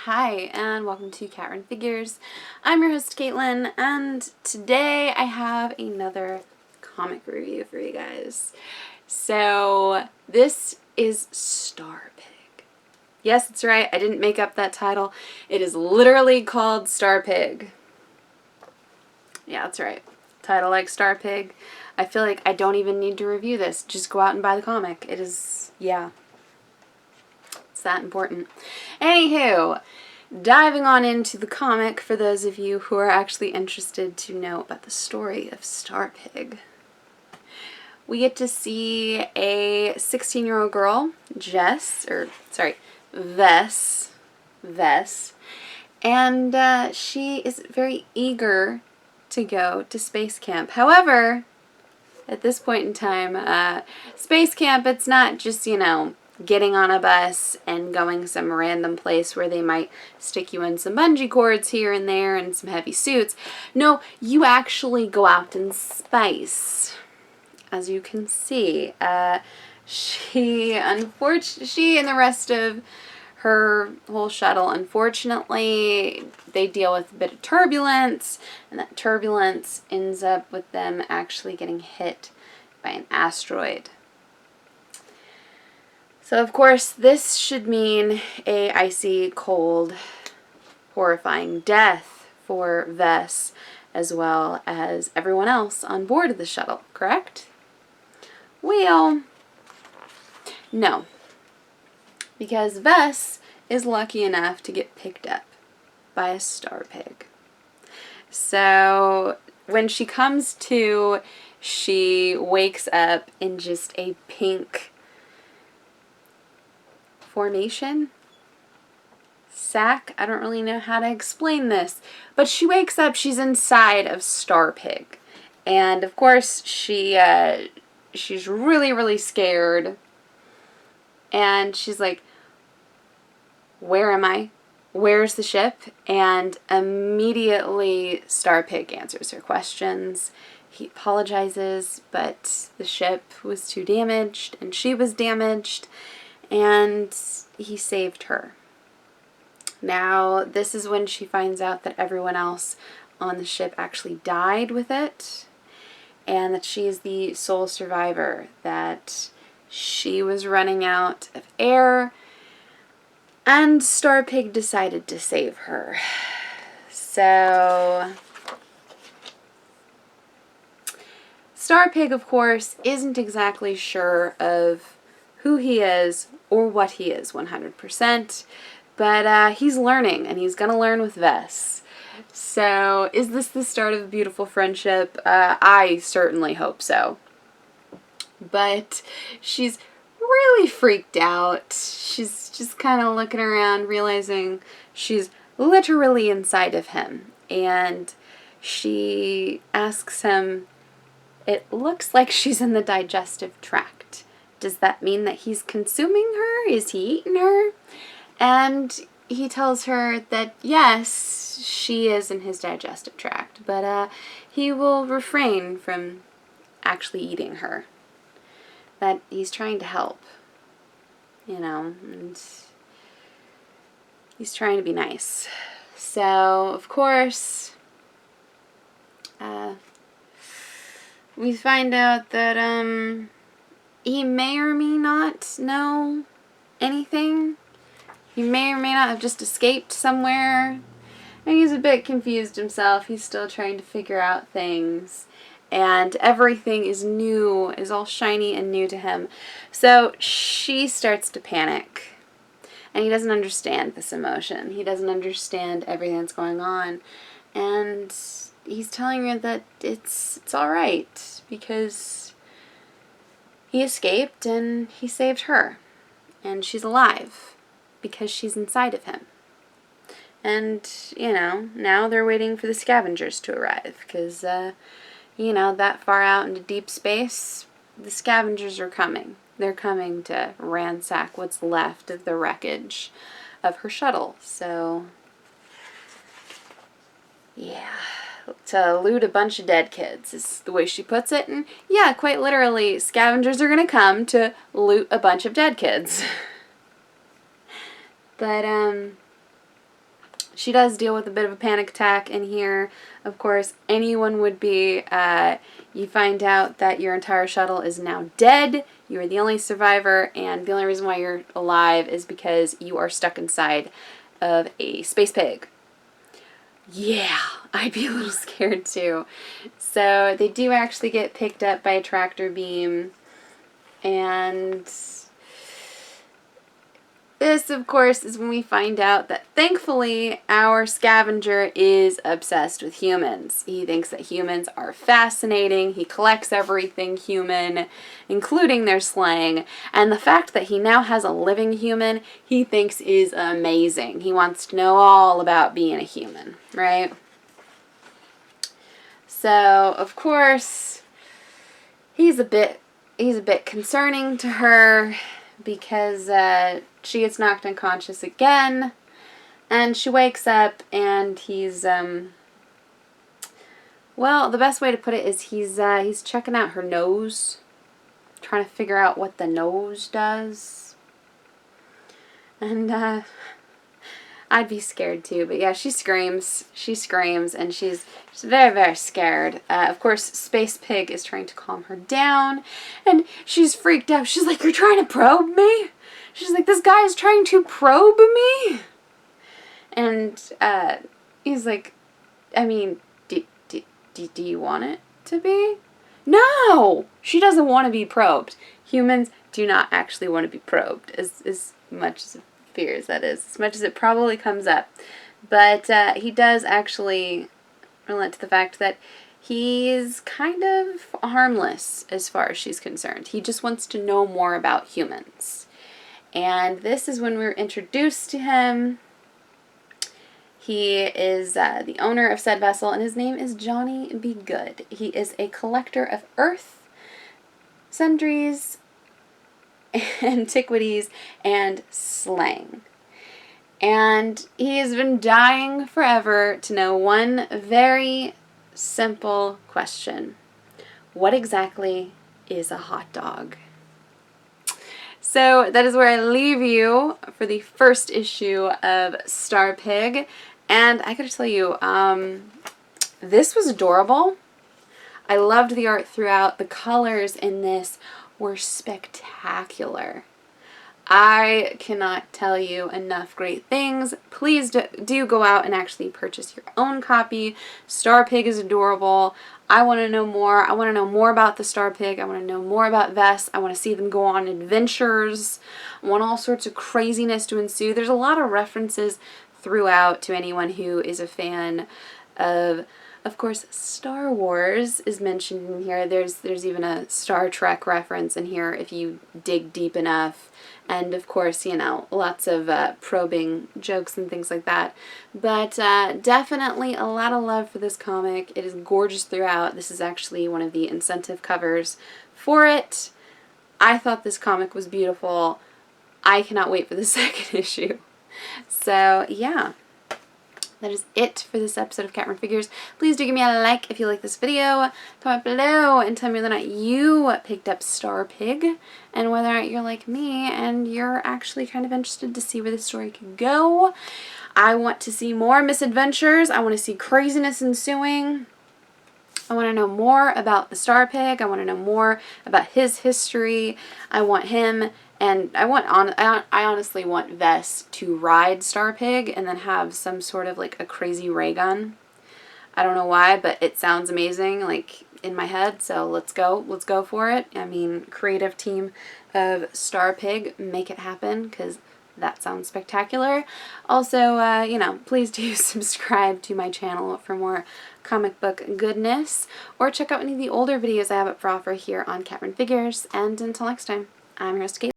Hi, and welcome to KatRen Figures. I'm your host, Caitlin, and today I have another comic review for you guys. So, this is Star Pig. Yes, that's right, I didn't make up that title. It is literally called Star Pig. Yeah, that's right. Title like Star Pig. I feel like I don't even need to review this. Just go out and buy the comic. It is, yeah. It's that important. Anywho, diving on into the comic for those of you who are actually interested to know about the story of Star Pig. We get to see a 16-year-old girl, Vess, and she is very eager to go to space camp. However, at this point in time, space camp, it's not just, getting on a bus and going some random place where they might stick you in some bungee cords here and there and some heavy suits. No, you actually go out in space. As you can see, she and the rest of her whole shuttle, unfortunately, they deal with a bit of turbulence, and that turbulence ends up with them actually getting hit by an asteroid. So, of course, this should mean a icy, cold, horrifying death for Vess, as well as everyone else on board of the shuttle, correct? Well, no. Because Vess is lucky enough to get picked up by a star pig. So, when she comes to, she wakes up in just a pink formation? Sack? I don't really know how to explain this. But she wakes up, she's inside of Star Pig. And of course, she's really, really scared. And she's like, where am I? Where's the ship? And immediately Star Pig answers her questions. He apologizes, but the ship was too damaged, and she was damaged. And he saved her. Now, this is when she finds out that everyone else on the ship actually died with it, and that she is the sole survivor, that she was running out of air, and Star Pig decided to save her. So, Star Pig, of course, isn't exactly sure of who he is or what he is 100%, but he's learning, and he's going to learn with Vess. So, is this the start of a beautiful friendship? I certainly hope so. But she's really freaked out. She's just kind of looking around, realizing she's literally inside of him. And she asks him, it looks like she's in the digestive tract. Does that mean that he's consuming her? Is he eating her? And he tells her that yes, she is in his digestive tract, but he will refrain from actually eating her. That he's trying to help, and he's trying to be nice. So, of course, we find out that he may or may not know anything. He may or may not have just escaped somewhere. And he's a bit confused himself. He's still trying to figure out things. And everything is new, is all shiny and new to him. So she starts to panic. And he doesn't understand this emotion. He doesn't understand everything that's going on. And he's telling her that it's all right, because he escaped and he saved her. And she's alive because she's inside of him. And, now they're waiting for the scavengers to arrive, because, that far out into deep space, the scavengers are coming. They're coming to ransack what's left of the wreckage of her shuttle. So, yeah, to loot a bunch of dead kids is the way she puts it. And yeah, quite literally, scavengers are going to come to loot a bunch of dead kids. But, she does deal with a bit of a panic attack in here. Of course, anyone would be. You find out that your entire shuttle is now dead. You are the only survivor, and the only reason why you're alive is because you are stuck inside of a space pig. Yeah, I'd be a little scared too. So they do actually get picked up by a tractor beam, and this, of course, is when we find out that, thankfully, our scavenger is obsessed with humans. He thinks that humans are fascinating. He collects everything human, including their slang. And the fact that he now has a living human, he thinks is amazing. He wants to know all about being a human, right? So, of course, he's a bit concerning to her, because she gets knocked unconscious again, and she wakes up, and he's, well, the best way to put it is he's checking out her nose, trying to figure out what the nose does, and I'd be scared too, but yeah, she screams, and she's very, very scared. Of course, Space Pig is trying to calm her down, and she's freaked out. She's like, "You're trying to probe me?" She's like, "This guy is trying to probe me?" And he's like, "I mean, do you want it to be?" No! She doesn't want to be probed. Humans do not actually want to be probed, as much as fears, that is, as much as it probably comes up. But he does actually relent to the fact that he's kind of harmless as far as she's concerned. He just wants to know more about humans. And this is when we're introduced to him. He is the owner of said vessel, and his name is Johnny B. Good. He is a collector of earth, sundries, antiquities, and slang. And he has been dying forever to know one very simple question. What exactly is a hot dog? So that is where I leave you for the first issue of Star Pig. And I gotta tell you, this was adorable. I loved the art throughout. The colors in this were spectacular. I cannot tell you enough great things. Please do go out and actually purchase your own copy. Star Pig is adorable. I want to know more. I want to know more about the Star Pig. I want to know more about Vess. I want to see them go on adventures. I want all sorts of craziness to ensue. There's a lot of references throughout to anyone who is a fan of course, Star Wars is mentioned in here. There's even a Star Trek reference in here if you dig deep enough. And, of course, you know, lots of probing jokes and things like that. But definitely a lot of love for this comic. It is gorgeous throughout. This is actually one of the incentive covers for it. I thought this comic was beautiful. I cannot wait for the second issue. So, yeah. That is it for this episode of KatRen Figures. Please do give me a like if you like this video. Comment below and tell me whether or not you picked up Star Pig and whether or not you're like me and you're actually kind of interested to see where the story could go. I want to see more misadventures. I want to see craziness ensuing. I want to know more about the Star Pig. I want to know more about his history. I want him, and I honestly want Vess to ride Star Pig and then have some sort of like a crazy ray gun. I don't know why, but it sounds amazing, like in my head. So let's go for it. I mean, creative team of Star Pig, make it happen, because that sounds spectacular. Also, you know, please do subscribe to my channel for more comic book goodness, or check out any of the older videos I have up for offer here on KatRen Figures. And until next time, I'm your host, Kate.